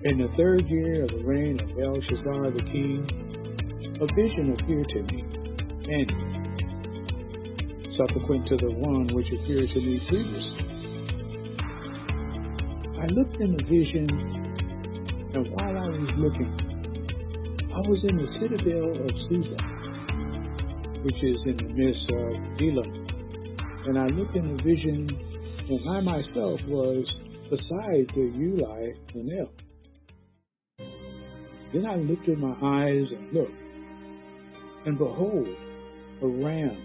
In the third year of the reign of Belshazzar the king, a vision appeared to me, Daniel, subsequent to the one which appeared to me previously. I looked in the vision, and while I was looking, I was in the citadel of Susa, which is in the midst of Elam, and I looked in the vision, and I myself was beside the Uli Nel. Then I lifted my eyes and looked, and behold, a ram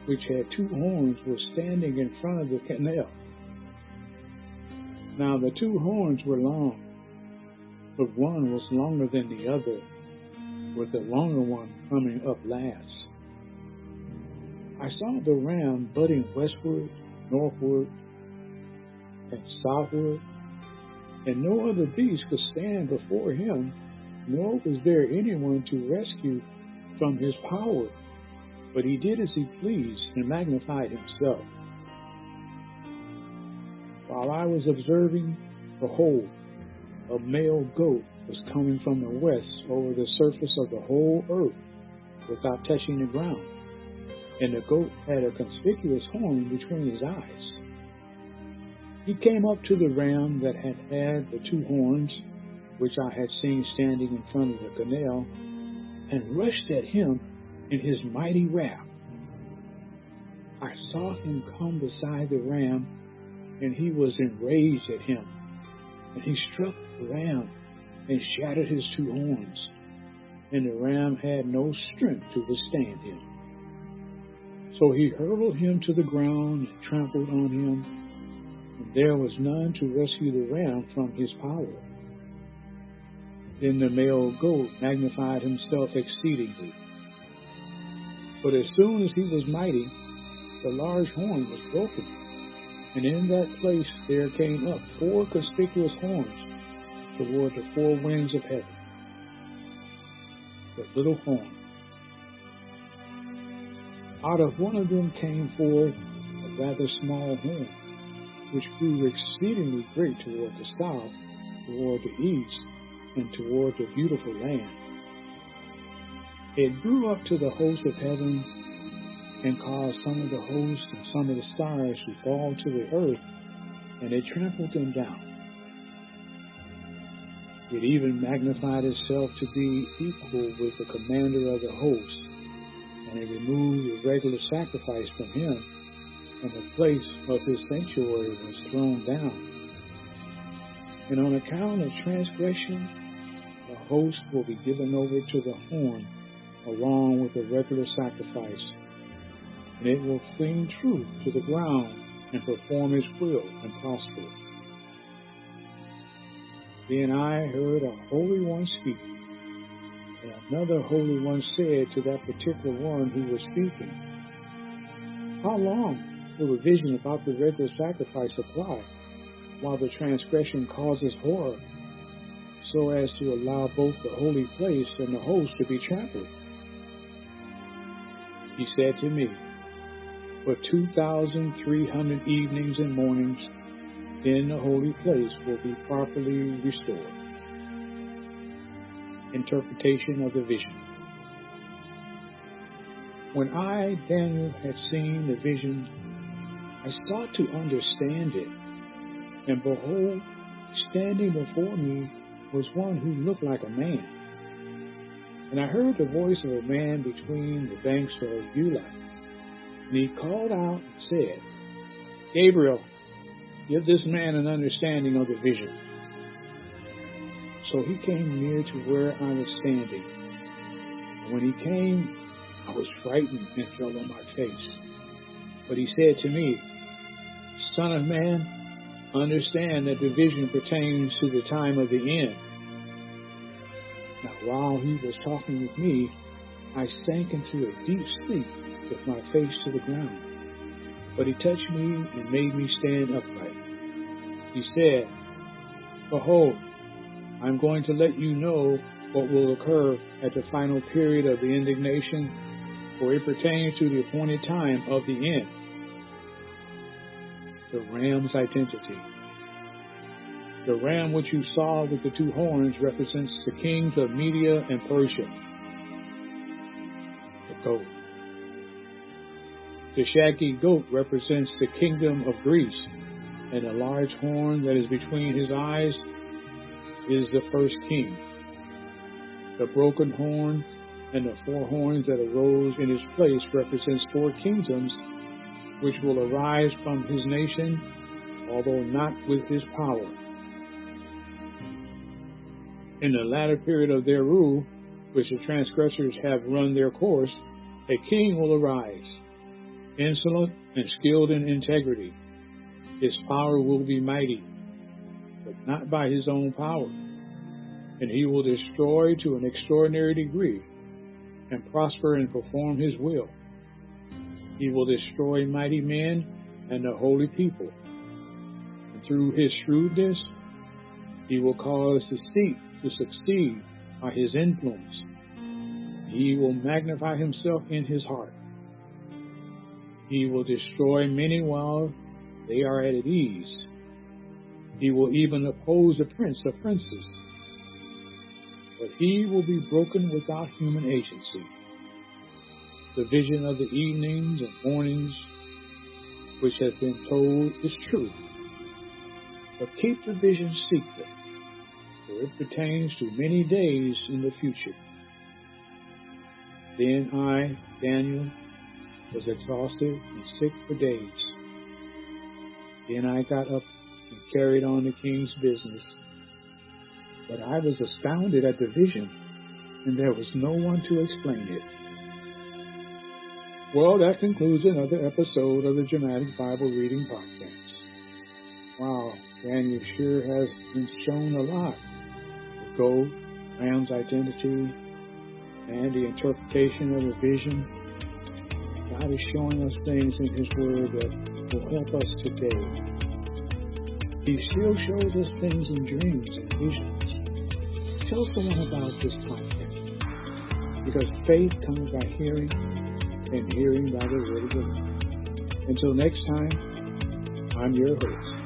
which had two horns was standing in front of the canal. Now the two horns were long, but one was longer than the other, with the longer one coming up last. I saw the ram butting westward, northward, and southward, and no other beast could stand before him, nor was there anyone to rescue from his power, but he did as he pleased and magnified himself. While I was observing, behold, a male goat was coming from the west over the surface of the whole earth without touching the ground, and the goat had a conspicuous horn between his eyes. He came up to the ram that had the two horns, which I had seen standing in front of the canal, and rushed at him in his mighty wrath. I saw him come beside the ram, and he was enraged at him, and he struck the ram and shattered his two horns, and the ram had no strength to withstand him. So he hurled him to the ground and trampled on him, and there was none to rescue the ram from his power. Then the male goat magnified himself exceedingly. But as soon as he was mighty, the large horn was broken, and in that place there came up four conspicuous horns toward the four winds of heaven. The little horn. Out of one of them came forth a rather small horn, which grew exceedingly great toward the south, toward the east, and toward the beautiful land. It grew up to the host of heaven and caused some of the hosts and some of the stars to fall to the earth, and it trampled them down. It even magnified itself to be equal with the commander of the host, and it removed the regular sacrifice from him, and the place of his sanctuary was thrown down. And on account of transgression, the host will be given over to the horn along with the regular sacrifice, and it will fling truth to the ground and perform his will and prosper. Then I heard a holy one speak, and another holy one said to that particular one who was speaking, "How long will the vision about the regular sacrifice apply, while the transgression causes horror, so as to allow both the holy place and the host to be trampled?" He said to me, "For 2,300 evenings and mornings, then the holy place will be properly restored." Interpretation of the vision. When I, Daniel, had seen the vision, I sought to understand it, and behold, standing before me was one who looked like a man. And I heard the voice of a man between the banks of Uli, and he called out and said, "Gabriel, give this man an understanding of the vision." So he came near to where I was standing. And when he came, I was frightened and fell on my face. But he said to me, "Son of man, understand that the vision pertains to the time of the end." Now while he was talking with me, I sank into a deep sleep with my face to the ground. But he touched me and made me stand upright. He said, "Behold, I am going to let you know what will occur at the final period of the indignation, for it pertains to the appointed time of the end." The ram's identity. The ram which you saw with the two horns represents the kings of Media and Persia. The goat. The shaggy goat represents the kingdom of Greece, and the large horn that is between his eyes is the first king. The broken horn and the four horns that arose in his place represents four kingdoms which will arise from his nation, although not with his power. In the latter period of their rule, which the transgressors have run their course, a king will arise, insolent and skilled in integrity. His power will be mighty, but not by his own power, and he will destroy to an extraordinary degree and prosper and perform his will. He will destroy mighty men and the holy people, and through his shrewdness, he will cause deceit to succeed by his influence. He will magnify himself in his heart. He will destroy many while they are at ease. He will even oppose the prince of princes. But he will be broken without human agency. The vision of the evenings and mornings which has been told is true. But keep the vision secret, for it pertains to many days in the future. Then I, Daniel, was exhausted and sick for days. Then I got up and carried on the king's business. But I was astounded at the vision, and there was no one to explain it. Well, that concludes another episode of the Dramatic Bible Reading Podcast. Wow, Daniel sure has been shown a lot. The goat, ram's identity, and the interpretation of the vision. God is showing us things in His Word that will help us today. He still shows us things in dreams and visions. Tell someone about this podcast, because faith comes by hearing, and hearing by the Word of God. Until next time, I'm your host,